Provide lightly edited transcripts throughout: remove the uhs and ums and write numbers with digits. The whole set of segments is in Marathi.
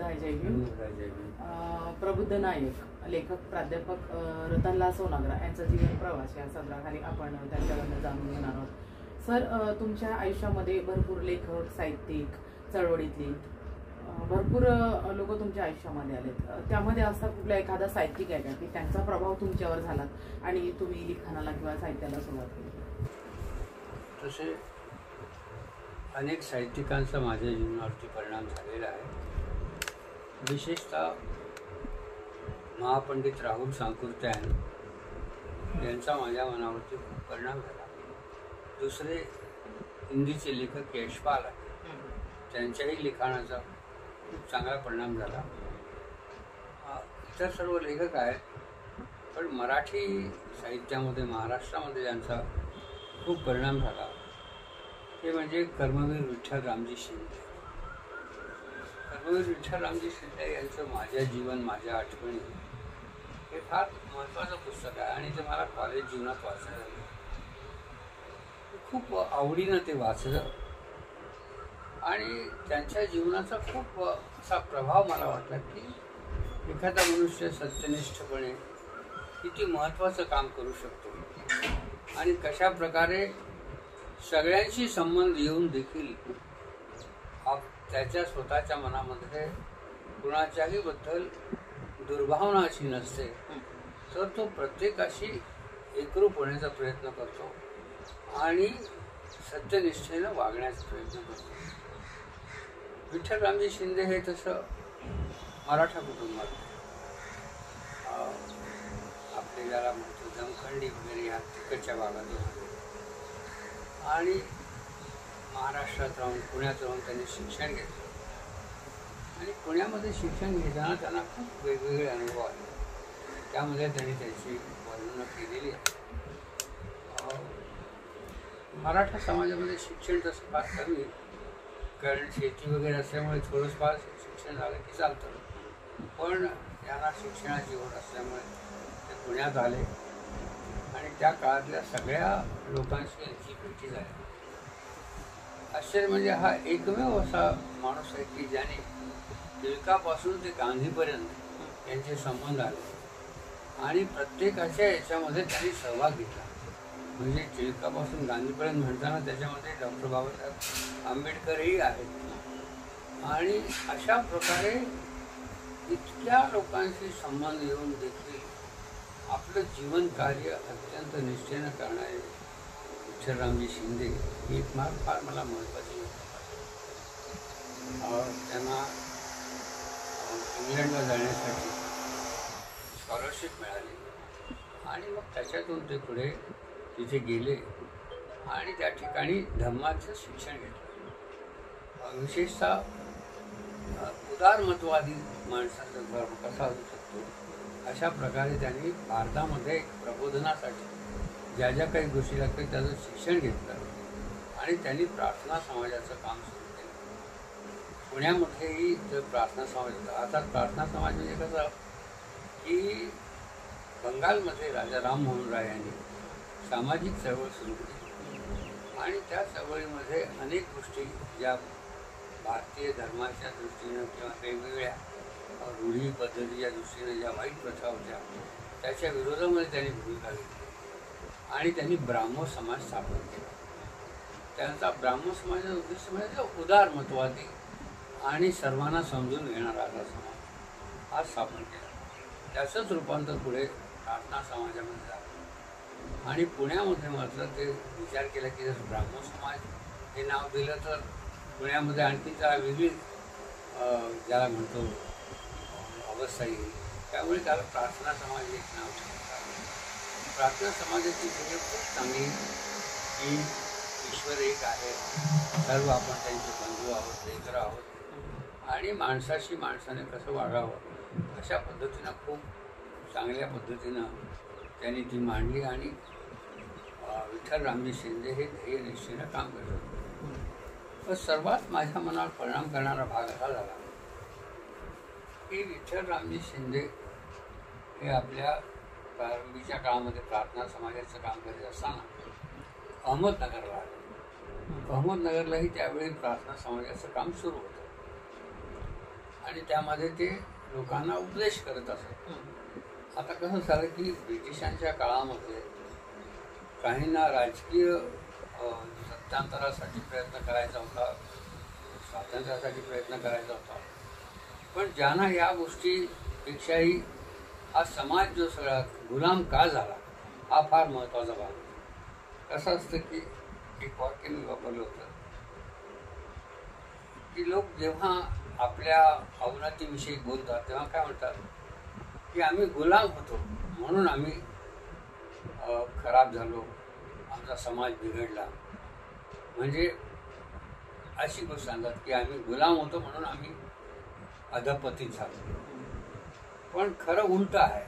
नमस्कार, जय भीम. प्रबुद्ध नायक लेखक प्राध्यापक रतनलाल सोनाग्रा यांचा जीवन प्रवास या सदराखाली आपण त्यांच्याकडनं जाणून घेणार आहोत. सर, तुमच्या आयुष्यामध्ये भरपूर लेखक, साहित्यिक, चळवळीतली भरपूर लोक तुमच्या आयुष्यामध्ये आलेत. त्यामध्ये असा कुठला एखादा साहित्यिक आहे का की त्यांचा प्रभाव तुमच्यावर झाला आणि तुम्ही लिखाणाला किंवा साहित्याला सुरुवात केली? तसे अनेक साहित्यिकांचा माझ्या जीवनावरती परिणाम झालेला आहे. विशेषतः महापंडित राहुल सांकृत्यायन यांचा माझ्या मनावरती खूप परिणाम झाला. दुसरे हिंदीचे लेखक यशपाल आहेत, त्यांच्याही लिखाणाचा खूप चांगला परिणाम झाला. इतर सर्व लेखक आहेत, पण मराठी साहित्यामध्ये महाराष्ट्रामध्ये ज्यांचा खूप परिणाम झाला ते म्हणजे कर्मवीर विठ्ठल रामजी शिंदे. कर्मवीर विठ्ठल रामजी शिंदे यांचं माझ्या जीवन माझ्या आठवणी हे फार महत्त्वाचं पुस्तक आहे आणि ते मला कॉलेज जीवनात वाचलं, खूप आवडीनं ते वाचलं आणि त्यांच्या जीवनाचा खूप असा प्रभाव मला वाटला की एखादा मनुष्य सत्यनिष्ठपणे किती महत्त्वाचं काम करू शकतो आणि कशा प्रकारे सगळ्यांशी संबंध येऊन देखील त्याच्या स्वतःच्या मनामध्ये कुणाच्याही बद्दल दुर्भावना अशी नसते, तर तो प्रत्येकाशी एकरूप होण्याचा प्रयत्न करतो आणि सत्यनिष्ठेनं वागण्याचा प्रयत्न करतो. विठ्ठल रामजी शिंदे हे तसं मराठा कुटुंबात आपले ज्याला म्हणतो जमखंडी वगैरे ह्या तिकडच्या भागातून आणि महाराष्ट्रात राहून पुण्यात राहून त्यांनी शिक्षण घेतलं आणि पुण्यामध्ये शिक्षण घेताना त्यांना खूप वेगवेगळे अनुभव आले. त्यामध्ये त्यांनी त्याची वर्णनं केलेली आहे. मराठा समाजामध्ये शिक्षण तसं फार कमी, कारण शेती वगैरे असल्यामुळे थोडंच फार शिक्षण झालं की चालतं, पण त्यांना शिक्षणाची ओढ असल्यामुळे ते पुण्यात आले आणि त्या काळातल्या सगळ्या लोकांशी यांची भेटी झाली. आश्चर्य म्हणजे हा एकमेव असा माणूस आहे की ज्याने टिळकापासून ते गांधीपर्यंत यांचे संबंध आले आणि प्रत्येकाच्या याच्यामध्ये त्यांनी सहभाग घेतला. म्हणजे टिळकापासून गांधीपर्यंत म्हणताना त्याच्यामध्ये डॉक्टर बाबासाहेब आंबेडकरही आहेत आणि अशा प्रकारे इतक्या लोकांशी संबंध येऊन देखील आपलं जीवन कार्य अत्यंत निष्ठेनं करणारे विठ्ठल रामजी शिंदे ही एक फार मला महत्त्वाची गोष्ट वाटते. त्यांना इंग्लंडला जाण्यासाठी स्कॉलरशिप मिळाली आणि मग त्याच्यातून ते पुढे तिथे गेले आणि त्या ठिकाणी धम्माचं शिक्षण घेतलं. विशेषतः उदारमतवादी माणसाचा धर्म कसा असू शकतो अशा प्रकारे त्यांनी भारतामध्ये प्रबोधनासाठी ज्या ज्या काही गोष्टी लागतात त्याचं शिक्षण घेतलं आणि त्यांनी प्रार्थना समाजाचं काम सुरू केलं. पुण्यामध्येही जर प्रार्थना समाज होता. आता प्रार्थना समाज म्हणजे कसं की बंगालमध्ये राजा राममोहन राय यांनी सामाजिक चळवळ सुरू केली आणि त्या चळवळीमध्ये अनेक गोष्टी ज्या भारतीय धर्माच्या दृष्टीनं किंवा वेगवेगळ्या रूढी पद्धतीच्या दृष्टीनं ज्या वाईट प्रथा होत्या त्याच्या विरोधामध्ये त्यांनी भूमिका घेतली आणि त्यांनी ब्राह्मो समाज स्थापन केला. त्यांचा ब्राह्मो समाजाचा उद्देश म्हणजे उदारमतवादी आणि सर्वांना समजून घेणारा असा समाज हा स्थापन केला. त्याचंच रूपांतर पुढे प्रार्थना समाजामध्ये झालं आणि पुण्यामध्ये मात्र ते विचार केला की जर ब्राह्मो समाज हे नाव दिलं तर पुण्यामध्ये आणखी त्याला वेगळी ज्याला म्हणतो अवस्था येईल, त्यामुळे त्याला प्रार्थना समाज एक नाव ठेवण्यात आलं. प्रार्थना समाजाची ध्येय खूप चांगली की ईश्वर एक आहे, सर्व आपण त्यांचे बंधू आहोत, लेकर आहोत आणि माणसाशी माणसाने कसं वागावं अशा पद्धतीनं खूप चांगल्या पद्धतीनं त्यांनी ती मांडली आणि विठ्ठल रामजी शिंदे हे ध्येय निष्ठेनं काम करत होते. तर सर्वात माझ्या मनावर परिणाम करणारा भाग असा झाला की विठ्ठल रामजी शिंदे हे आपल्या प्रारंभीच्या काळामध्ये प्रार्थना समाजाचं काम करीत असताना अहमदनगरला आले. अहमदनगरलाही त्यावेळी प्रार्थना समाजाचं काम सुरू होतं आणि त्यामध्ये ते लोकांना उपदेश करत असत. आता कसं झालं की ब्रिटिशांच्या काळामध्ये काहींना राजकीय सत्तांतरासाठी प्रयत्न करायचा होता, स्वातंत्र्यासाठी प्रयत्न करायचा होता, पण ज्यांना या गोष्टीपेक्षाही हा समाज जो सगळा गुलाम का झाला हा फार महत्त्वाचा भाग. कसं असतं की एक वाक्य मी वापरलं होतं की लोक जेव्हा आपल्या अवनतीविषयी बोलतात तेव्हा काय म्हणतात की आम्ही गुलाम होतो म्हणून आम्ही खराब झालो, आमचा समाज बिघडला. म्हणजे अशी गोष्ट सांगतात की आम्ही गुलाम होतो म्हणून आम्ही अधपतित झालो. पण खरं उलट आहे,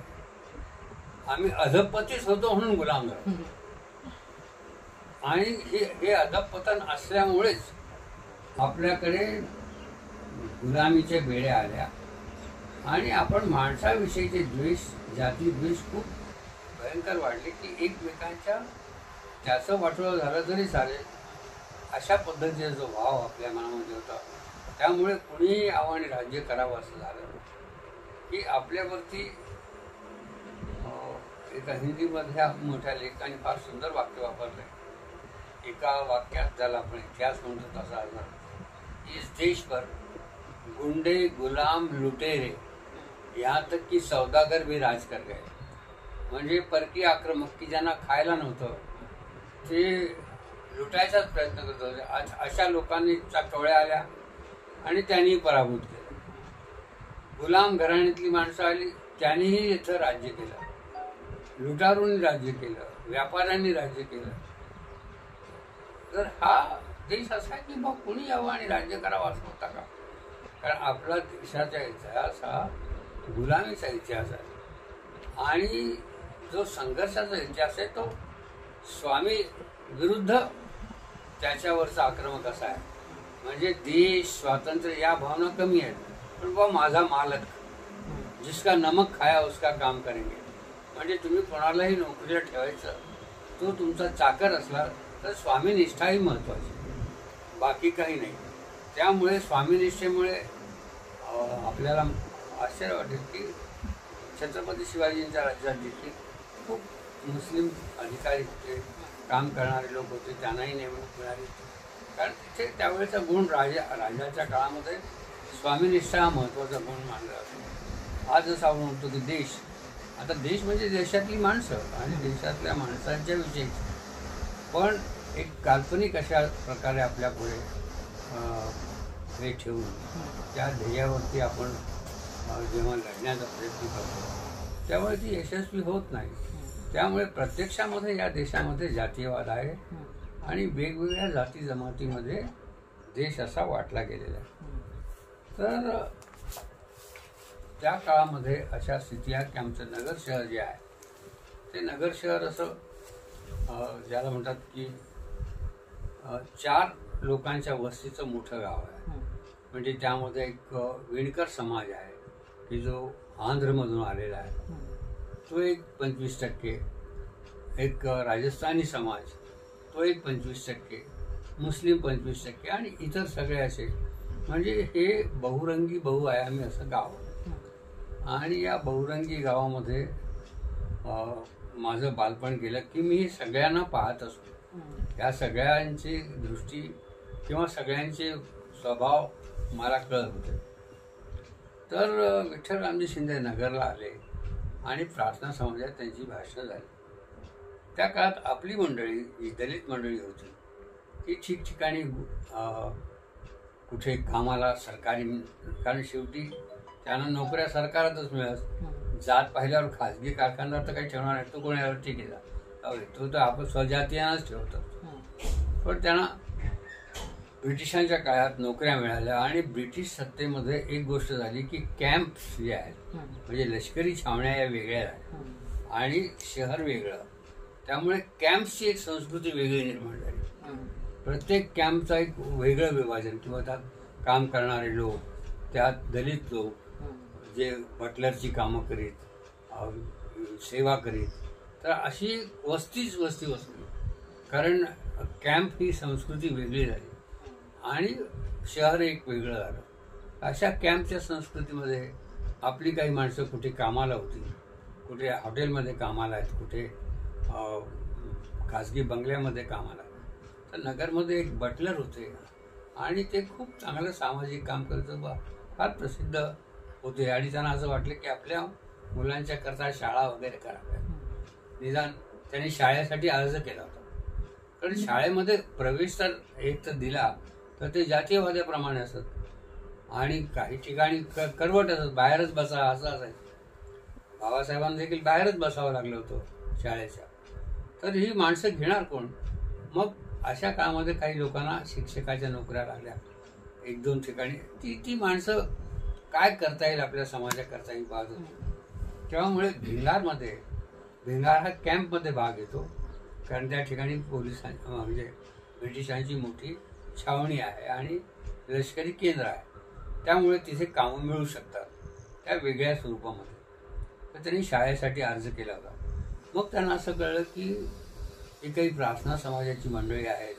आम्ही अधपतित होतो म्हणून गुलाम झालो. आणि हे अधपतन असल्यामुळेच आपल्याकडे गुलामीच्या बेड्या आल्या आणि आपण माणसाविषयीचे द्वेष, जाती द्वेष खूप भयंकर वाढले की एकमेकांच्या त्याचं वाटोळं झालं तरी चालेल अशा पद्धतीचा जो भाव आपल्या मनामध्ये होता. त्यामुळे कुणीही आव्हाने राज्य करावं असं झालं की आपल्यावरती एका हिंदीमधल्या मोठ्या लेखकाने फार सुंदर वाक्य वापरलंय. एका वाक्यात ज्याला आपण इतिहास म्हणतो तसा अर्थ, इस देश पर गुंडे गुलाम लुटेरे यहाँ तक की सौदागर भी राज कर गए. म्हणजे परकीय आक्रमक की ज्यांना खायला नव्हतं ते लुटायचाच प्रयत्न करत होते, अशा लोकांनी टोळ्या आल्या आणि त्यांनी पराभूत केलं. गुलाम घराण्यातली माणसं आली, त्यांनीही इथं राज्य केलं, लुटारूंनी राज्य केलं, व्यापाऱ्यांनी राज्य केलं. तर हा देश असा आहे की मग कुणी यावं आणि राज्य करावं असं होता का? कारण आपला देशाचा इतिहास हा गुलामीचा इतिहास आहे आणि जो संघर्षाचा इतिहास आहे तो स्वामी विरुद्ध त्याच्यावरचा आक्रमक असा आहे. म्हणजे देश, स्वातंत्र्य या भावना कमी आहेत, पण बा माझा मालक, जिसका नमक खाया उसका काम करेंगे. म्हणजे तुम्ही कोणालाही नोकरीला ठेवायचं, तो तुमचा चाकर असला तर स्वामीनिष्ठाही महत्त्वाची, बाकी काही नाही. त्यामुळे स्वामीनिष्ठेमुळे आपल्याला आश्चर्य वाटेल की छत्रपती शिवाजींच्या राज्यात देखील खूप मुस्लिम अधिकारी होते, काम करणारे लोक होते, त्यांनाही नेमणूक मिळाली. कारण तिथे त्यावेळेचा गुण राजाच्या काळामध्ये स्वामीनिष्ठा हा महत्त्वाचा गुण मानला जातो. आज जसं आपण म्हणतो की देश, आता देश म्हणजे देशातली माणसं आणि देशातल्या माणसांच्या विषयी, पण एक काल्पनिक अशा प्रकारे आपल्या पुढे हे ठेवून त्या ध्येयावरती आपण जेव्हा लढण्याचा प्रयत्न करतो त्यामुळे ती यशस्वी होत नाही. त्यामुळे प्रत्यक्षामध्ये या देशामध्ये जातीयवाद आहे आणि वेगवेगळ्या जाती जमातीमध्ये देश असा वाटला गेलेला आहे. तर त्या काळामध्ये अशा स्थिती आहे की आमचं नगर शहर जे आहे ते नगर शहर असं ज्याला म्हणतात की 4 लोकांच्या वस्तीचं मोठं गाव आहे. म्हणजे त्यामध्ये एक विणकर समाज आहे की जो आंध्रमधून आलेला आहे, तो एक 25%, एक राजस्थानी समाज तो एक 25%, मुस्लिम 25% आणि इतर सगळे असे. म्हणजे हे बहुरंगी बहुआयामी असं गाव. आणि या बहुरंगी गावामध्ये माझं बालपण गेलं की मी सगळ्यांना पाहत असतो. या सगळ्यांची दृष्टी किंवा सगळ्यांचे स्वभाव मला कळत होते. तर विठ्ठल रामजी शिंदे नगरला आले आणि प्रार्थना समाजात त्यांची भाषणं झाली. त्या काळात आपली मंडळी, जी दलित मंडळी होती, ती ठिकठिकाणी कुठे कामाला सरकारी, कारण शेवटी त्यांना नोकऱ्या सरकारातच मिळत. जात पाहिल्यावर खाजगी कारखानदार तर काही ठेवणार नाही, तो कोणावर ठीक आहे, तो तर आपण स्वजातीयांनाच ठेवतो. पण त्यांना ब्रिटिशांच्या काळात नोकऱ्या मिळाल्या आणि ब्रिटिश सत्तेमध्ये एक गोष्ट झाली की कॅम्प्स जे आहेत, म्हणजे लष्करी छावण्या या वेगळ्या आहेत आणि शहर वेगळं. त्यामुळे कॅम्प्सची एक संस्कृती वेगळी निर्माण झाली. प्रत्येक कॅम्पचा एक वेगळं विभाजन, किंवा त्यात काम करणारे लोक, त्यात दलित लोक जे बटलरची कामं करीत, सेवा करीत, तर अशी वस्तीच वस्ती बसली. कारण कॅम्प ही संस्कृती वेगळी झाली आणि शहर एक वेगळं झालं. अशा कॅम्पच्या संस्कृतीमध्ये आपली काही माणसं कुठे कामाला होती, कुठे हॉटेलमध्ये कामाला आहेत, कुठे खाजगी बंगल्यामध्ये कामाला. तर नगरमध्ये एक बटलर होते आणि ते खूप चांगलं सामाजिक काम करत फार प्रसिद्ध होते. आणि त्यांना असं वाटलं की आपल्या मुलांच्या करता शाळा वगैरे कराव्या. निदान त्यांनी शाळेसाठी अर्ज केला होता. कारण शाळेमध्ये प्रवेश तर एक तर दिला तर ते जातीयवाद्याप्रमाणे असत आणि काही ठिकाणी करवट असत, बाहेरच बसा असं असायचं. बाबासाहेबांना देखील बाहेरच बसावं लागलं होतं शाळेच्या. तर ही माणसं घेणार कोण? मग अशा काळामध्ये काही लोकांना शिक्षकाच्या नोकऱ्या लागल्या 1-2 ठिकाणी. ती माणसं काय करता येईल आपल्या समाजाकरता ही पाहत होती. त्यामुळे भिंगार हा कॅम्पमध्ये भाग घेतो. कारण त्या ठिकाणी म्हणजे ब्रिटिशांची मोठी छावणी आहे आणि लष्करी केंद्र आहे. त्यामुळे तिथे कामं मिळू शकतात त्या वेगळ्या स्वरूपामध्ये. तर त्यांनी शाळेसाठी अर्ज केला होता. मग त्यांना असं कळलं की ही काही प्रार्थना समाजाची मंडळी आहेत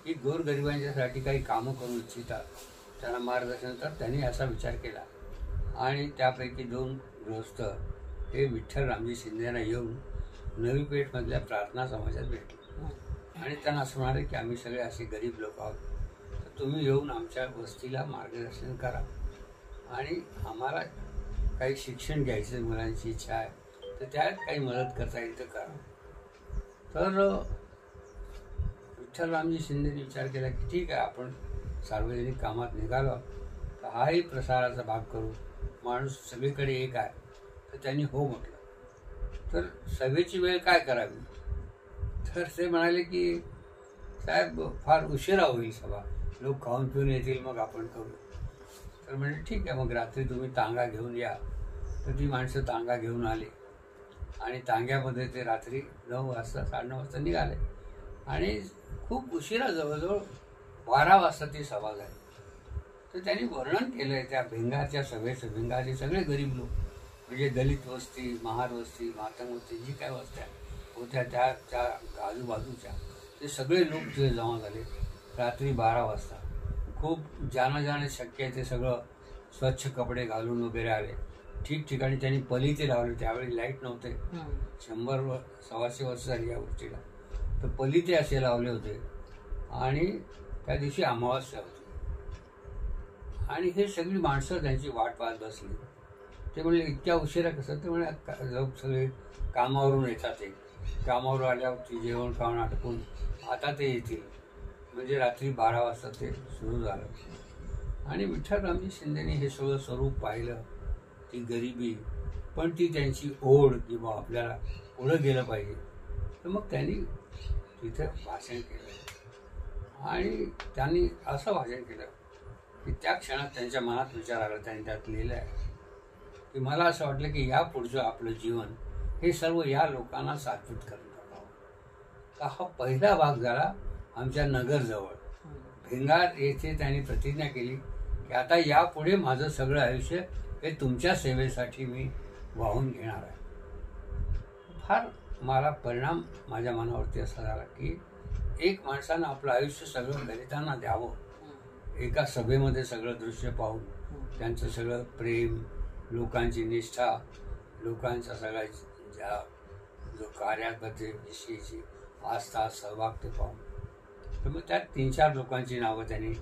की गोरगरिबांच्यासाठी काही कामं करू इच्छितात, त्यांना मार्गदर्शन. तर त्यांनी असा विचार केला आणि त्यापैकी 2 गृहस्थ हे विठ्ठल रामजी शिंदेना येऊन नवी पेठमधल्या प्रार्थना समाजात भेटले आणि त्यांना असं म्हणाले की आम्ही सगळे असे गरीब लोक आहोत, तर तुम्ही येऊन आमच्या वस्तीला मार्गदर्शन करा आणि आम्हाला काही शिक्षण घ्यायचं मुलांची इच्छा आहे, तर त्यात काही मदत करता येईल तर करा. तर विठ्ठल रामजी शिंदेने विचार केला की ठीक आहे, आपण सार्वजनिक कामात निघालो तर हाही प्रसाराचा भाग करू, माणूस सगळीकडे एक आहे. तर त्यांनी हो म्हटलं. तर सभेची वेळ काय करावी? तर ते म्हणाले की साहेब फार उशिरा होईल सभा, लोक खाऊन पिऊन येतील, मग आपण करू. तर म्हणजे ठीक आहे, मग रात्री तुम्ही तांगा घेऊन या. तर ती माणसं तांगा घेऊन आली आणि तांग्यामध्ये ते रात्री 9 वाजता 9:30 वाजता निघाले आणि खूप उशिरा जवळजवळ 12 वाजता ती सभा झाली. तर त्यांनी वर्णन केलं आहे त्या भिंगारच्या सभेचं. भिंगारचे सगळे गरीब लोक म्हणजे दलित वस्ती, महार वस्ती, मातंग वस्ती, जी काय वस्त्या होत्या त्या आजूबाजूच्या ते सगळे लोक तिथे जमा झाले रात्री 12 वाजता. खूप ज्यांना शक्य आहे ते सगळं स्वच्छ कपडे घालून वगैरे आले. ठिकठिकाणी त्यांनी पलिते लावले. त्यावेळी लाईट नव्हते, 100-125 वर्ष झाली या गोष्टीला. तर पलिते असे लावले होते आणि त्या दिवशी अमावास्या होती आणि हे सगळी माणसं त्यांची वाट पाहत बसली. ते म्हणले इतक्या उशिरा कसं? ते म्हणे लोक सगळे कामावरून येतात, ते कामावर आल्यावरती जेवण खाऊन आटपून आता ते येतील. म्हणजे रात्री 12 वाजता ते सुरू झालं. आणि विठ्ठल रामजी शिंदेने हे सगळं स्वरूप पाहिलं, ती गरिबी, पण ती त्यांची ओढ की बा आपल्याला पुढं गेलं पाहिजे. तर मग त्यांनी तिथे भाषण केलं आणि त्यांनी असं भाषण केलं की त्या क्षणात त्यांच्या मनात विचार आला. त्यांनी त्यात लिहिलं आहे की मला असं वाटलं की या पुढचं आपलं जीवन हे सर्व या लोकांना सात्वित करून टाकावं. तर हा पहिला भाग झाला आमच्या नगरजवळ. भिंगार येथे त्यांनी प्रतिज्ञा केली की आता यापुढे माझं सगळं आयुष्य हे तुमच्या सेवेसाठी मी वाहून घेणार आहे. फार मला परिणाम माझ्या मनावरती असा झाला की एक माणसानं आपलं आयुष्य सगळं दलितांना द्यावं. एका सभेमध्ये सगळं दृश्य पाहून त्यांचं सगळं प्रेम, लोकांची निष्ठा, लोकांचा सगळा जो कार्याबद्दल विषयीची आस्था, सहभाग ते पाहून. तर मग त्यात 3-4 लोकांची नावं त्यांनी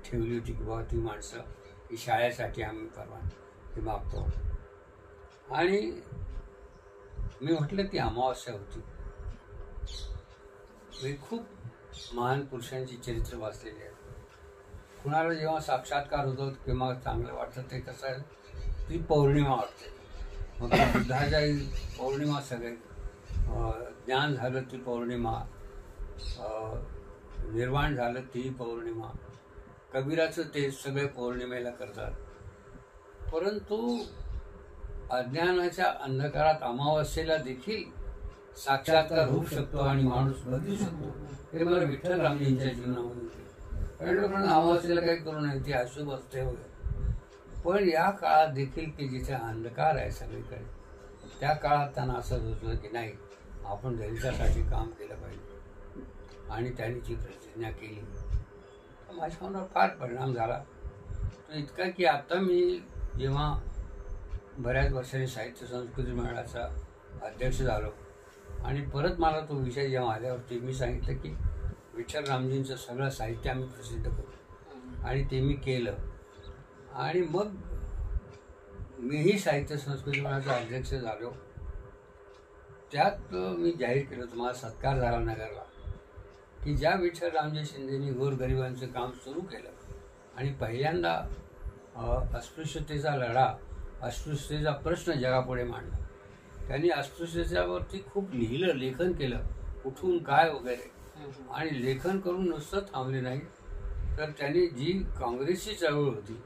ठेवली होती की बाबा ती माणसं ही शाळेसाठी आम्ही परवानगी मागतो. आणि मी म्हटलं ती अमावास्या होती. मी खूप महान पुरुषांची चरित्र वाचलेली आहेत. कुणाला जेव्हा साक्षात्कार होतो किंवा चांगलं वाटतं ते कसं आहे, ती पौर्णिमा वाटते. मग बुद्धाच्या पौर्णिमा सगळे, ज्ञान झालं ती पौर्णिमा, निर्वाण झालं ती पौर्णिमा, कबीराचं ते सगळे पौर्णिमेला करतात. परंतु अज्ञानाच्या अंधकारात अमावस्येला देखील साक्षात्कार होऊ शकतो आणि माणूस बदलू शकतो. हे मला विठ्ठल रामजींच्या जीवनामध्ये कारण लोकांना अमावस्येला काही करू नये, ती अशुभ असते वगैरे. पण या काळात देखील की जिथे अंधकार आहे सगळीकडे, त्या काळात त्यांना असं होतं की नाही, आपण दलितासाठी काम केलं पाहिजे आणि त्यांनी जी प्रतिज्ञा केली माझ्या मनावर फार परिणाम झाला. तो इतका की आता मी जेव्हा बऱ्याच वर्षांनी साहित्य संस्कृती मंडळाचा अध्यक्ष झालो आणि परत मला तो विषय जेव्हा आल्यावरती मी सांगितलं की विठ्ठल रामजींचं सगळं साहित्य आम्ही प्रसिद्ध करू आणि ते मी केलं. आणि मग मीही साहित्य संस्कृती मंडळाचा अध्यक्ष झालो. त्यात मी जाहीर केलं, तुम्हाला सत्कार झाला नगरला, की ज्या विठ्ठल रामजी शिंदेनी गोरगरिबांचं काम सुरू केलं आणि पहिल्यांदा अस्पृश्यतेचा लढा, अस्पृश्यतेचा प्रश्न जगापुढे मांडला. त्यांनी अस्पृश्यतेवरती खूप लिहिलं, लेखन केलं, कुठून काय वगैरे. आणि लेखन करून नुसतं थांबले नाही, तर त्यांनी जी काँग्रेसची चळवळ होती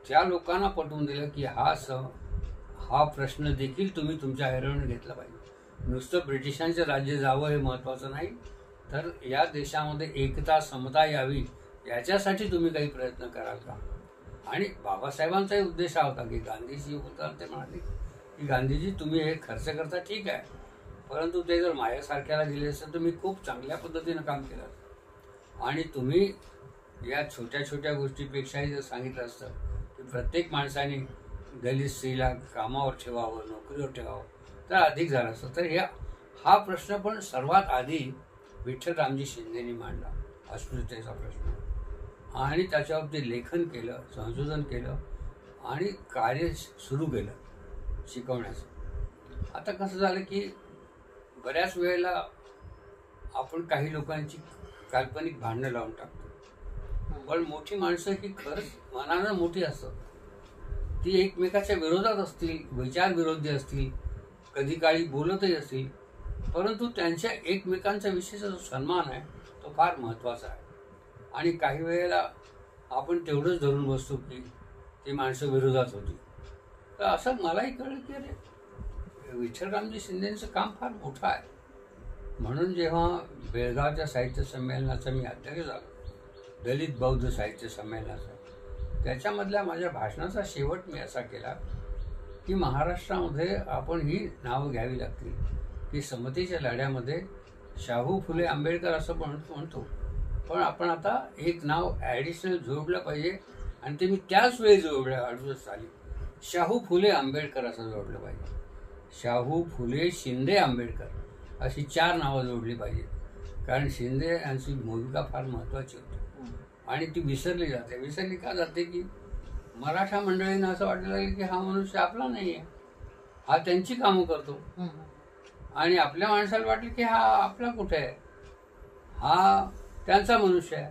त्या लोकांना पटवून दिलं की हा प्रश्न देखील तुम्ही तुमच्या ऐरणीवर घेतला पाहिजे. नुसतं ब्रिटिशांचं राज्य जावं हे महत्त्वाचं नाही, तर या देशामध्ये एकता समता यावी याच्यासाठी तुम्ही काही प्रयत्न कराल का. आणि बाबासाहेबांचाही उद्देश हा होता की गांधीजी होता ते म्हणाले की गांधीजी तुम्ही हे खर्च करता ठीक आहे, परंतु ते जर माझ्यासारख्याला दिले असतं तर मी खूप चांगल्या पद्धतीनं काम केलं. आणि तुम्ही या छोट्या छोट्या गोष्टीपेक्षाही जर सांगितलं असतं की प्रत्येक माणसाने दलित स्त्रीला कामावर ठेवावं, नोकरीवर ठेवावं, तर अधिक झालं असतं. तर हा प्रश्न पण सर्वात आधी विठ्ठल रामजी शिंदेनी मांडला, अस्पृश्यतेचा प्रश्न. आणि त्याच्यावरती लेखन केलं, संशोधन केलं आणि कार्य सुरू केलं शिकवण्याचं. आता कसं झालं की बऱ्याच वेळेला आपण काही लोकांची काल्पनिक भांडणं लावून टाकतो, पण मोठी माणसं ही खरंच मनानं मोठी असतात. ती एकमेकाच्या विरोधात असतील, विचार विरोधी असतील, कधी काळी बोलतही असतील, परंतु त्यांच्या एकमेकांचा विशेष जो सन्मान आहे तो फार महत्त्वाचा आहे. आणि काही वेळेला आपण तेवढंच धरून बसतो की ती माणसं विरोधात होती. तर असं मलाही कळलं की अरे विठ्ठलरामजी शिंदेचं काम फार मोठं आहे. म्हणून जेव्हा बेळगावच्या साहित्य संमेलनाचा मी अध्यक्ष झालो, दलित बौद्ध साहित्य संमेलनाचा, त्याच्यामधल्या माझ्या भाषणाचा शेवट मी असा केला की महाराष्ट्रामध्ये आपण ही नावं घ्यावी लागतील की समतेच्या लढ्यामध्ये शाहू फुले आंबेडकर असं म्हणतो, पण आपण आता एक नाव ॲडिशनल जोडलं पाहिजे. आणि ते मी त्याच वेळी जोडलं, 68 साली शाहू फुले आंबेडकर असं जोडलं पाहिजे. शाहू फुले शिंदे आंबेडकर अशी 4 नावं जोडली पाहिजे, कारण शिंदे यांची भूमिका फार महत्त्वाची होती आणि ती विसरली जाते. विसरली का जाते की मराठा मंडळींना असं वाटायला लागलं की हा मनुष्य आपला नाही आहे, हा त्यांची कामं करतो. आणि आपल्या माणसाला वाटलं की हा आपला कुठे आहे, हा त्यांचा मनुष्य आहे.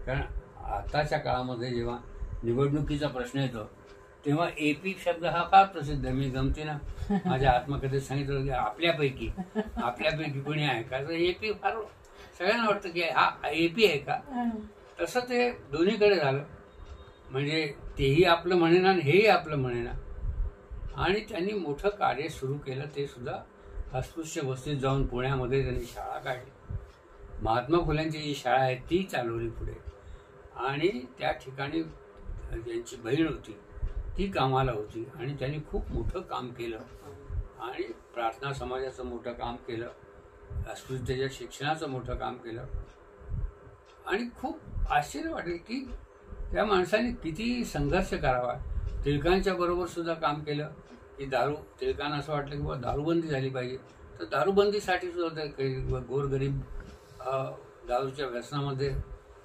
कारण आताच्या काळामध्ये जेव्हा निवडणुकीचा प्रश्न येतो तेव्हा AP शब्द हा फार प्रसिद्ध आहे. मी गमतीनं माझ्या आत्मकथेत सांगितलं की आपल्यापैकी कोणी आहे का, तर AP फार सगळ्यांना वाटतं की हा AP आहे का. तसं ते दोन्हीकडे झालं, म्हणजे तेही आपलं म्हणेना आणि हेही आपलं म्हणेना. आणि त्यांनी मोठं कार्य सुरू केलं, ते सुद्धा अस्पृश्य वस्तीत जाऊन पुण्यामध्ये त्यांनी शाळा काढली. महात्मा फुल्यांची जी शाळा आहे ती चालवली पुढे. आणि त्या ठिकाणी ज्यांची बहीण होती ती कामाला होती आणि त्यांनी खूप मोठं काम केलं आणि प्रार्थना समाजाचं मोठं काम केलं, अस्पृश्यतेच्या शिक्षणाचं मोठं काम केलं. आणि खूप आश्चर्य वाटेल की त्या माणसाने किती संघर्ष करावा. टिळकांच्या बरोबर सुद्धा काम केलं की टिळकांना असं वाटलं की बाबा दारूबंदी झाली पाहिजे, तर दारूबंदीसाठी सुद्धा काही गोरगरीब दारूच्या व्यसनामध्ये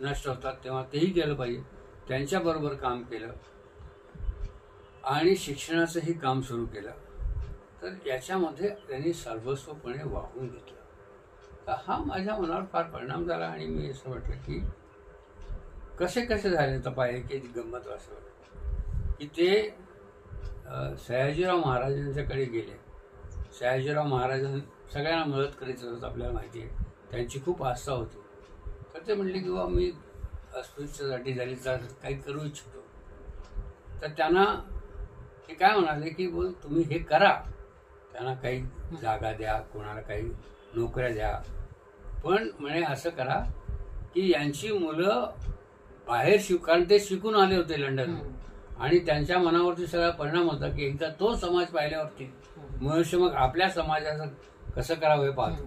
नष्ट होतात तेव्हा तेही केलं पाहिजे, त्यांच्याबरोबर काम केलं. आणि शिक्षणाचंही काम सुरू केलं. तर याच्यामध्ये त्यांनी सर्वस्वपणे वाहून घेतलं. तर हा माझ्या मनावर फार परिणाम झाला आणि मी असं म्हटलं की कसे कसे झाले तपाय एक गंमत असं वाटतं की ते सयाजीराव महाराजांच्याकडे गेले. सयाजीराव महाराजांनी सगळ्यांना मदत करीत असत, आपल्याला माहिती आहे, त्यांची खूप आस्था होती. तर ते म्हणले की बाबा मी अस्पृश्यतेसाठी झाली तर काही करू इच्छितो. तर त्यांना ते काय म्हणाले की बोल तुम्ही हे करा, त्यांना काही जागा द्या, कोणाला काही नोकऱ्या द्या, पण म्हणे असं करा की यांची मुलं बाहेर कारण ते शिकून आले होते लंडन आणि त्यांच्या मनावरती सगळा परिणाम होता की एकदा तो समाज पाहिल्यावरती मनुष्य मग आपल्या समाजाचं कसं करावं हे पाहतो.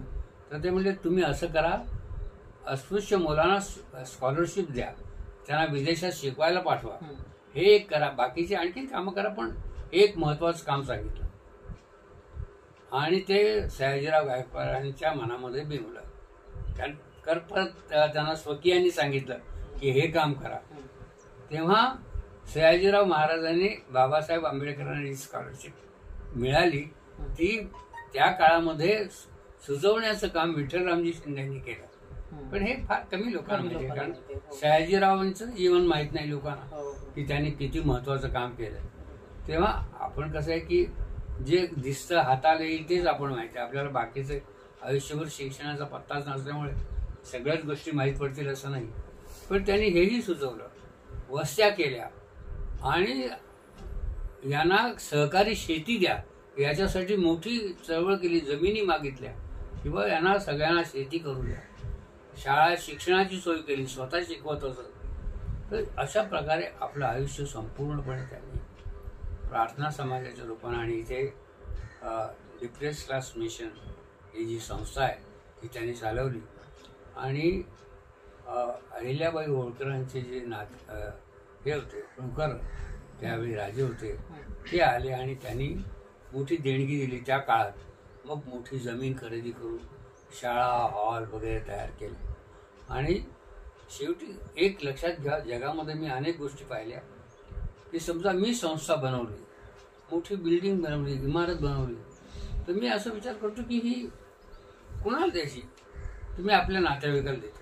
तर ते म्हणजे तुम्ही असं करा, अस्पृश्य मुलांना स्कॉलरशिप द्या, त्यांना विदेशात शिकवायला पाठवा हे एक करा, बाकीचे आणखीन कामं करा, पण एक महत्वाचं काम सांगितलं आणि ते सयाजीराव गायकवाडांच्या मनामध्ये बिंबलं. परत त्यांना स्वकीयांनी सांगितलं की हे काम करा. तेव्हा सयाजीराव महाराजांनी बाबासाहेब आंबेडकरांना जी स्कॉलरशिप मिळाली ती त्या काळामध्ये सुचवण्याचं काम विठ्ठलरामजी शिंदेंनी केलं. पण हे फार कमी लोकांना माहिती आहे, कारण सयाजीरावांचं जीवन माहीत नाही लोकांना की त्यांनी किती महत्वाचं काम केलं. तेव्हा आपण कसं आहे की जे दिसतं हाताला येईल तेच आपण माहिती आहे, आपल्याला बाकीचं आयुष्यभर शिक्षणाचा पत्ताच नसल्यामुळे सगळ्याच गोष्टी माहीत पडतील असं नाही. पण त्यांनी हेही सुचवलं, वस्त्या केल्या आणि यांना सहकारी शेती द्या याच्यासाठी मोठी चळवळ केली, जमिनी मागितल्या किंवा यांना सगळ्यांना शेती करू द्या, शाळा शिक्षणाची सोय केली, स्वतः शिकवत असत. तर अशा प्रकारे आपलं आयुष्य संपूर्णपणे त्यांनी प्रार्थना समाजाच्या रूपाने आणि इथे डिप्रेस क्लास मिशन ही जी संस्था आहे ती त्यांनी चालवली. आणि अहिल्याबाई होळकरांचे जे हे होते होळकर त्यावेळी राजे होते ते आले आणि त्यांनी मोठी देणगी दिली त्या काळात. मग मोठी जमीन खरेदी करून शाळा हॉल वगैरे तयार केले. आणि शेवटी एक लक्षात घ्या, जगामध्ये मी अनेक गोष्टी पाहिल्या की समजा मी संस्था बनवली, मोठी बिल्डिंग बनवली, इमारत बनवली, तर मी असं विचार करतो की ही कुणाला द्यायची? तुम्ही आपल्या नातेवाईकाला देतो.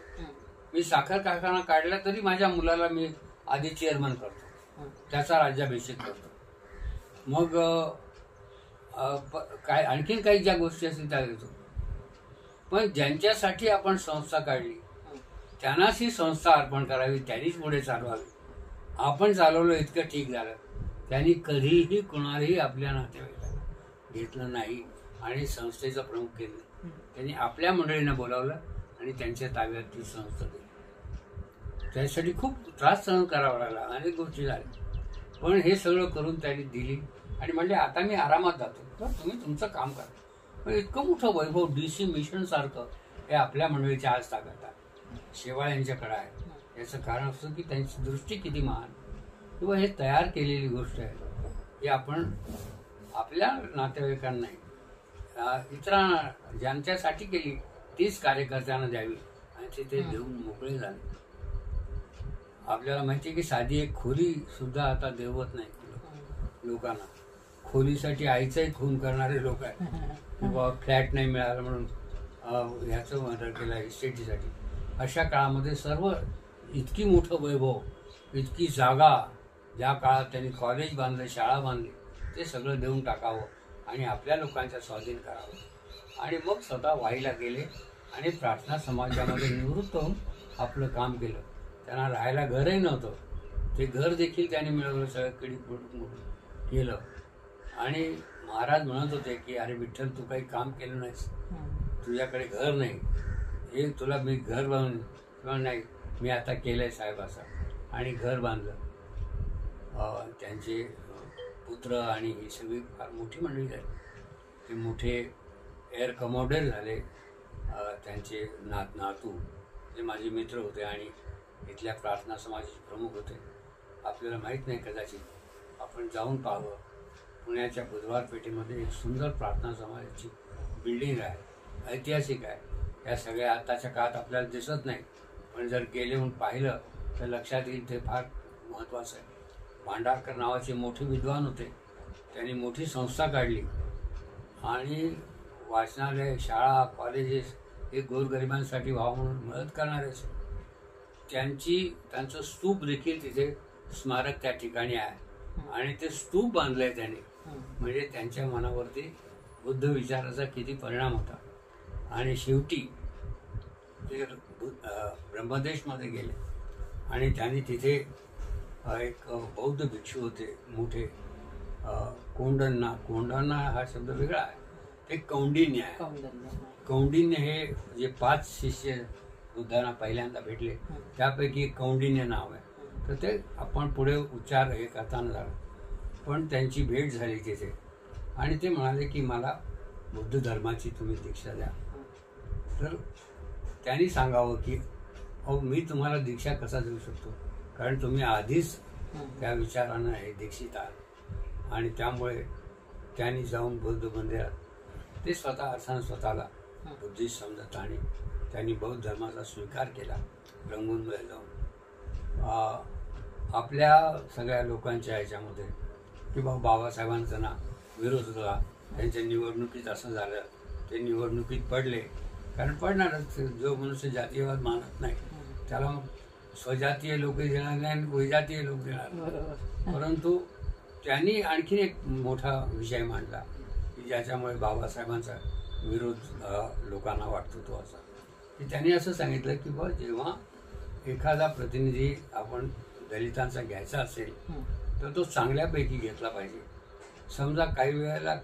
मी साखर कारखाना काढला तरी माझ्या मुलाला मी आधी चेअरमन करतो, त्याचा राज्याभिषेक करतो. मग काय आणखीन काही ज्या गोष्टी असतील त्या देतो. पण ज्यांच्यासाठी आपण संस्था काढली त्यांनाच ही संस्था अर्पण करावी, त्यांनीच पुढे चालवावी. आपण चालवलं इतकं ठीक झालं, त्यांनी कधीही कुणालाही आपल्या नातेवाईकाला घेतलं नाही आणि संस्थेचं प्रमुख केलं. त्यांनी आपल्या मंडळींना बोलावलं आणि त्यांच्या ताब्यात ती संस्था दिली. त्यासाठी खूप त्रास सहन करावा लागला, अनेक गोष्टी झाल्या, पण हे सगळं करून त्यांनी दिली आणि म्हणले आता मी आरामात जातो, तर तुम्ही तुमचं काम करा. पण इतकं मोठं वैभव DC मिशन सारखं हे आपल्या मंडळीच्या आज ताकद आहे, शेवाळ यांच्याकडे आहे. याचं कारण असं की त्यांची दृष्टी किती महान किंवा हे तयार केलेली गोष्ट आहे ही आपण आपल्या नातेवाईकांना नाही, इतरांना ज्यांच्यासाठी केली तीच कार्यकर्त्यांना द्यावी आणि ते देऊन मोकळे झाले. आपल्याला माहिती आहे की साधी एक खोली सुद्धा आता देवत नाही लोकांना. खोलीसाठी आईचाही खून करणारे लोक आहेत किंवा फ्लॅट नाही मिळाला म्हणून ह्याचं मर्डर केलं इस्टेटीसाठी. अशा काळामध्ये सर्व इतकी मोठं वैभव, इतकी जागा, ज्या काळात त्यांनी कॉलेज बांधले, शाळा बांधली, ते सगळं देऊन टाकावं आणि आपल्या लोकांच्या स्वाधीन करावं. आणि मग स्वतः वाईला गेले आणि प्रार्थना समाजामध्ये निवृत्त होऊन आपलं काम केलं. त्यांना राहायला घरही नव्हतं, ते घर देखील त्यांनी मिळवलं, सगळं किडी केलं. आणि महाराज म्हणत होते की अरे विठ्ठल, तू काही काम केलं नाहीस, तुझ्याकडे घर नाही, हे तुला मी घर बांधून किंवा नाही, मी आता केलंय साहेब असं, आणि घर बांधलं. त्यांचे पुत्र आणि ही सगळी फार मोठी मंडळी झाली. ते मोठे एअर कमोडर झाले. त्यांचे नातू जे माझे मित्र होते आणि इथल्या प्रार्थना समाजाचे प्रमुख होते. आपल्याला माहीत नाही, कदाचित आपण जाऊन पाहावं. पुण्याच्या बुधवार पेठेमध्ये एक सुंदर प्रार्थना समाजाची बिल्डिंग आहे, ऐतिहासिक आहे. या सगळ्या आताच्या काळात आपल्याला दिसत नाही, पण जर गेले म्हणून पाहिलं तर लक्षात येईल ते फार महत्त्वाचं आहे. भांडारकर नावाचे मोठे विद्वान होते, त्यांनी मोठी संस्था काढली आणि वाचनालय, शाळा, कॉलेजेस हे गोरगरिबांसाठी व्हावं म्हणून मदत करणारे. त्यांचं स्तूप देखील तिथे स्मारक त्या ठिकाणी आहे आणि ते स्तूप बांधलंय त्यांनी. म्हणजे त्यांच्या मनावरती बुद्ध विचाराचा किती परिणाम होता. आणि शेवटी ते ब्रह्मदेशमध्ये गेले आणि त्यांनी तिथे एक बौद्ध भिक्षू होते मोठे, कोंडाणा हा शब्द वेगळा आहे, ते कौंडिन्य आहे. कौंडिन्य हे जे 5 शिष्य बुद्धांना पहिल्यांदा भेटले त्यापैकी एक कौंडिन्य नाव आहे. तर ते आपण पुढे उच्चार हे करताना झालं, पण त्यांची भेट झाली तिथे आणि ते म्हणाले की मला बुद्ध धर्माची तुम्ही दीक्षा द्या. तर त्यांनी सांगावं की अहो, मी तुम्हाला दीक्षा कसा देऊ शकतो, कारण तुम्ही आधीच त्या विचारानं हे दीक्षित आले आणि त्यामुळे त्यांनी जाऊन बौद्ध मंदिरात ते स्वतः अर्थानं स्वतःला बुद्धिस्ट समजत आणि त्यांनी बौद्ध धर्माचा स्वीकार केला रंगूनमध्ये जाऊन आपल्या सगळ्या लोकांच्या ह्याच्यामध्ये किंवा बाबासाहेबांचा ना विरोध होता. त्यांच्या निवडणुकीत असं झालं, ते निवडणुकीत पडले, कारण पडणारच. जो मनुष्य जातीयवाद मानत नाही त्याला मग स्वजातीय लोक देणार नाही आणि विजातीय लोक देणार. परंतु त्यांनी आणखीन एक मोठा विषय मांडला की ज्याच्यामुळे बाबासाहेबांचा विरोध लोकांना वाटतो तो असा की त्यांनी असं सांगितलं की बा जेव्हा एखादा प्रतिनिधी आपण दलितांचा घ्यायचा असेल तर तो चांगल्यापैकी घेतला पाहिजे. समजा काही वेळेला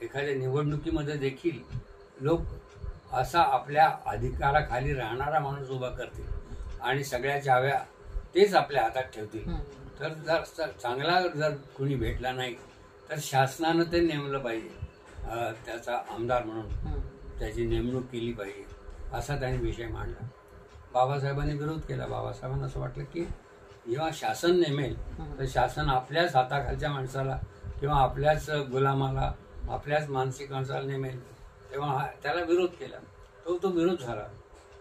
एखाद्या निवडणुकीमध्ये देखील लोक असा आपल्या अधिकाराखाली राहणारा माणूस उभा करतील आणि सगळ्या चाव्या तेच आपल्या हातात ठेवतील. तर जर चांगला जर कुणी भेटला नाही तर शासनानं ते नेमलं पाहिजे, त्याचा आमदार म्हणून त्याची नेमणूक केली पाहिजे असा त्यांनी विषय मांडला. बाबासाहेबांनी विरोध केला. बाबासाहेबांना असं वाटलं की जेव्हा शासन नेमेल तर शासन आपल्याच हाताखालच्या माणसाला किंवा आपल्याच गुलामाला आपल्याच मानसिक माणसाला नेमेल, तेव्हा त्याला विरोध केला. तो विरोध झाला,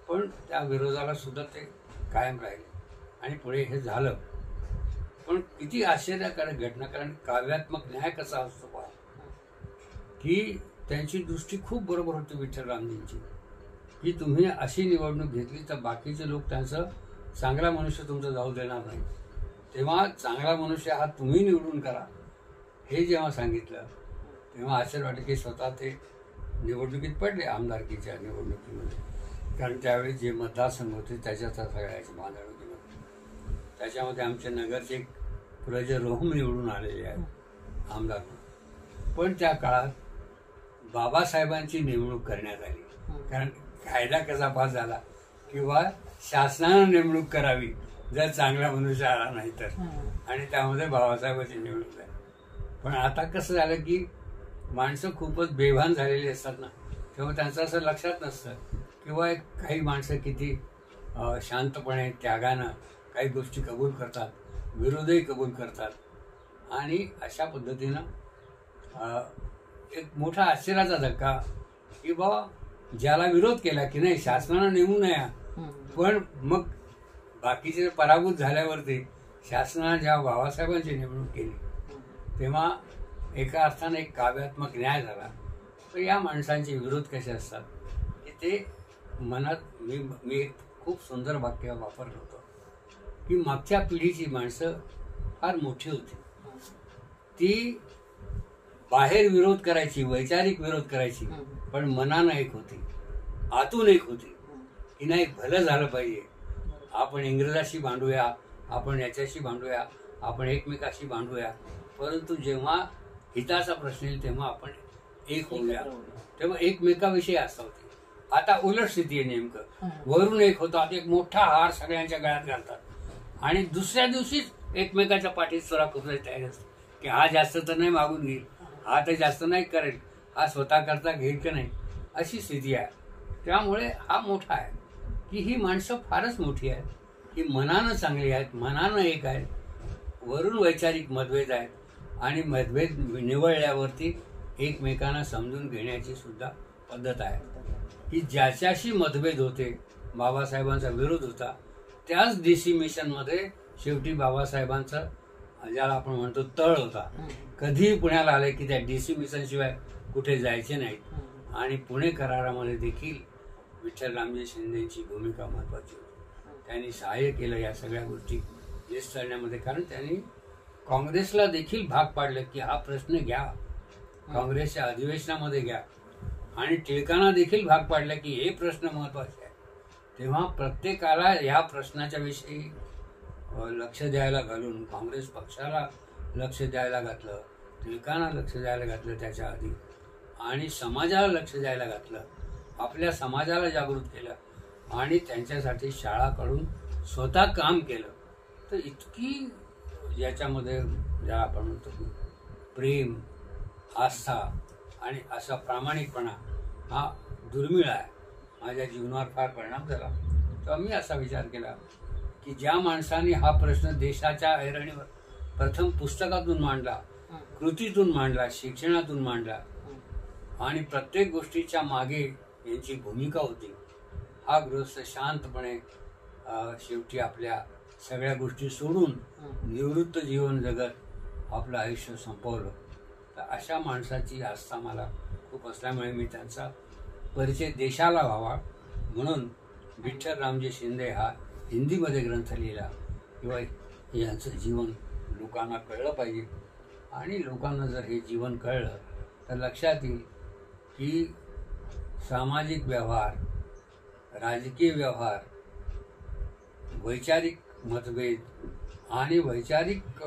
पण त्या विरोधाला सुद्धा ते कायम राहिले आणि पुढे हे झालं. पण किती आश्चर्यकारक घटना, कारण काव्यात्मक न्याय कसा असतो पहा की त्यांची दृष्टी खूप बरोबर होती विठ्ठलरामजींची की तुम्ही अशी निवडणूक घेतली तर बाकीचे लोक त्यांचं चांगला मनुष्य तुमचं जाऊ देणार नाही, तेव्हा चांगला मनुष्य हा तुम्ही निवडून करा. हे जेव्हा सांगितलं तेव्हा आश्चर्य वाटलं की स्वतः ते निवडणुकीत पडले, आमदारकीच्या निवडणुकीमध्ये. कारण त्यावेळी जे मतदारसंघ होते त्याच्यात सगळ्याची बांधणुकीमध्ये त्याच्यामध्ये आमच्या नगरचे एक प्रजे रोहम निवडून आलेले आहेत आमदार. पण त्या काळात बाबासाहेबांची नेमणूक करण्यात आली, कारण कायदा कसा पास झाला किंवा शासनानं नेमणूक करावी जर चांगला मनुष्य आला नाही तर, आणि त्यामध्ये बाबासाहेबांची निवडणूक झाली. पण आता कसं झालं की माणसं खूपच बेभान झालेली असतात ना, तेव्हा त्यांचं असं लक्षात नसतं किंवा काही माणसं किती शांतपणे त्यागानं काही गोष्टी कबूल करतात, विरोधही कबूल करतात. आणि अशा पद्धतीनं एक मोठा आश्चर्याचा धक्का की बाबा ज्याला विरोध केला की नाही शासनानं नेमू नये, पण मग बाकीचे पराभूत झाल्यावरती शासनानं जेव्हा बाबासाहेबांची नेमणूक केली तेव्हा एका अर्थानं एक काव्यात्मक न्याय झाला. तर या माणसांचे विरोध कसे असतात की ते मनात मी एक खूप सुंदर वाक्य वापरलं होतं की मागच्या पिढीची माणसं फार मोठी होती, ती बाहेर विरोध करायची, वैचारिक विरोध करायची, पण मनानं एक होती, आतून एक होती की नाही भलं झालं पाहिजे, आपण इंग्रजाशी भांडूया, आपण याच्याशी भांडूया, आपण एकमेकाशी भांडूया, परंतु जेव्हा हिताचा प्रश्न येईल तेव्हा आपण एक होऊया. तेव्हा एकमेकाविषयी असं होते. आता उलट स्थिती आहे नेमकं, वरून एक होतात, एक मोठा हार सगळ्यांच्या गळ्यात घालतात आणि दुसऱ्या दिवशीच एकमेकाच्या पाठीत स्वरा कुठलाही तयार असतो की हा जास्त तर नाही मागून घेईल, हा तर जास्त नाही करेल, हा स्वतः करता घेईल का नाही, अशी स्थिती आहे. त्यामुळे हा मोठा आहे की ही माणसं फारच मोठी आहेत, ही मनानं चांगली आहेत, मनानं एक आहेत, वरून वैचारिक मतभेद आहेत आणि मतभेद निवळल्यावरती एकमेकांना समजून घेण्याची सुद्धा पद्धत आहे की ज्याच्याशी मतभेद होते, बाबासाहेबांचा विरोध होता, त्याच DC मिशनमध्ये शेवटी बाबासाहेबांचा ज्याला आपण म्हणतो तळ होता. कधीही पुण्याला आले की त्या DC मिशन शिवाय कुठे जायचे नाहीत आणि पुणे करारामध्ये देखील विठ्ठलरामजी शिंदेची भूमिका महत्वाची होती. त्यांनी सहाय्य केलं या सगळ्या गोष्टी निस्तरण्यामध्ये, कारण त्यांनी काँग्रेसला देखील भाग पाडलं की हा प्रश्न घ्या, काँग्रेसच्या अधिवेशनामध्ये घ्या, आणि टिळकांना देखील भाग पाडला की हे प्रश्न महत्वाचे आहे. तेव्हा प्रत्येकाला या प्रश्नाच्या विषयी लक्ष द्यायला घालून काँग्रेस पक्षाला लक्ष द्यायला घातलं, टिळकांना लक्ष द्यायला घातलं त्याच्या आधी, आणि समाजाला लक्ष द्यायला घातलं, आपल्या समाजाला जागृत केलं आणि त्यांच्यासाठी शाळा काढून स्वतः काम केलं. तर इतकी याच्यामध्ये ज्या आपण म्हणतो प्रेम, आस्था आणि असा प्रामाणिकपणा हा दुर्मिळ आहे. माझ्या जीवनावर फार परिणाम झाला. तर मी असा विचार केला की ज्या माणसाने हा प्रश्न देशाच्या ऐरणीवर प्रथम पुस्तकातून मांडला, कृतीतून मांडला, शिक्षणातून मांडला आणि प्रत्येक गोष्टीच्या मागे यांची भूमिका होती, हा गृहस्थ शांतपणे शेवटी आपल्या सगळ्या गोष्टी सोडून निवृत्त जीवन जगत आपलं आयुष्य संपवलं. तर अशा माणसाची आस्था मला खूप असल्यामुळे मी त्यांचा परिचय देशाला व्हावा म्हणून विठ्ठल रामजी शिंदे हा हिंदीमध्ये ग्रंथ लिहिला किंवा यांचं जीवन लोकांना कळलं पाहिजे. आणि लोकांना जर हे जीवन कळलं तर लक्षात येईल की सामाजिक व्यवहार, राजकीय व्यवहार, वैचारिक मतभेद आणि वैचारिक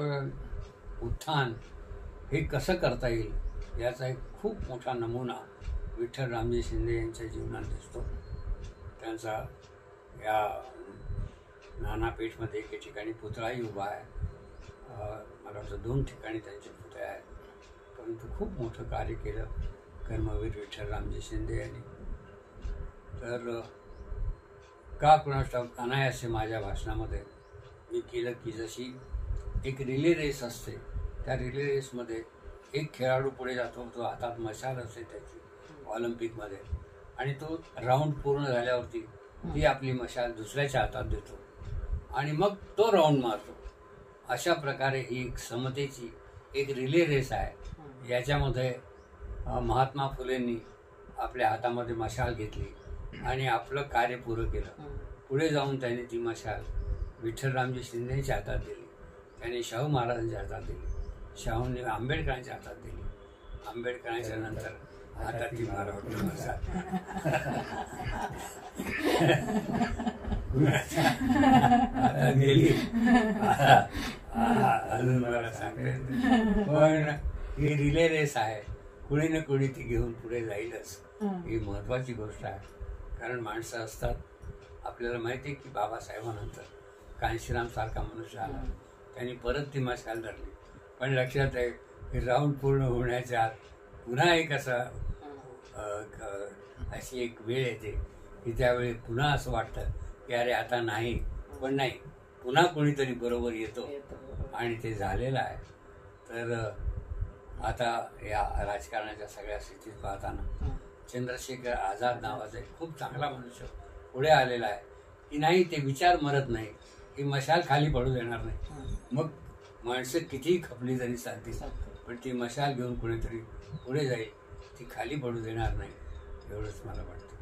उत्थान हे कसं करता येईल याचा एक खूप मोठा नमुना विठ्ठल रामजी शिंदे यांच्या जीवनात दिसतो. त्यांचा या नानापेठमध्ये एके ठिकाणी पुतळाही उभा आहे. मला वाटतं 2 ठिकाणी त्यांचे पुतळे आहेत. परंतु खूप मोठं कार्य केलं कर्मवीर विठ्ठल रामजी शिंदे यांनी. तर का कुणास ठाऊक अनायासे माझ्या भाषणामध्ये मी केलं की जशी एक रिले रेस असते, त्या रिले रेसमध्ये एक खेळाडू पुढे जातो, तो हातात मशाल असते त्याची ऑलिम्पिकमध्ये, आणि तो राऊंड पूर्ण झाल्यावरती ती आपली मशाल दुसऱ्याच्या हातात देतो आणि मग तो राऊंड मारतो. अशा प्रकारे ही एक समतेची एक रिले रेस आहे. याच्यामध्ये महात्मा फुलेंनी आपल्या हातामध्ये मशाल घेतली आणि आपलं कार्य पुरं केलं. पुढे जाऊन त्यांनी ती मशाल विठ्ठलरामजी शिंदेच्या हातात दिली, त्यांनी शाहू महाराजांच्या हातात दिली, शाहूंनी आंबेडकरांच्या हातात दिली, आंबेडकरांच्या नंतर हातात ती मारावटी मशाल गेली. अजून मला सांगते पण ही रिले रेस आहे, कुणी ना कुणी ती घेऊन पुढे जाईलच. ही महत्वाची गोष्ट आहे. कारण माणसं असतात, आपल्याला माहिती आहे की बाबासाहेबांनंतर कांशीराम सारखा मनुष्य आला, त्यांनी परत ती मशाल धरली. पण लक्षात आहे की राऊंड पूर्ण होण्याच्या आत पुन्हा एक अशी एक वेळ येते की त्यावेळी पुन्हा असं वाटतं की अरे आता नाही, पण नाही, पुन्हा कोणीतरी बरोबर येतो आणि ते झालेलं आहे. तर आता या राजकारणाच्या सगळ्या स्थितीत पाहताना चंद्रशेखर आझाद नावाचा एक खूप चांगला मनुष्य पुढे आलेला आहे की नाही, ते विचार मरत नाही, ही मशाल खाली पडू देणार नाही. मग माणसं कितीही खपली तरी चालतील, पण ती मशाल घेऊन कोणीतरी पुढे जाईल, ती खाली पडू देणार नाही, एवढंच मला वाटतं.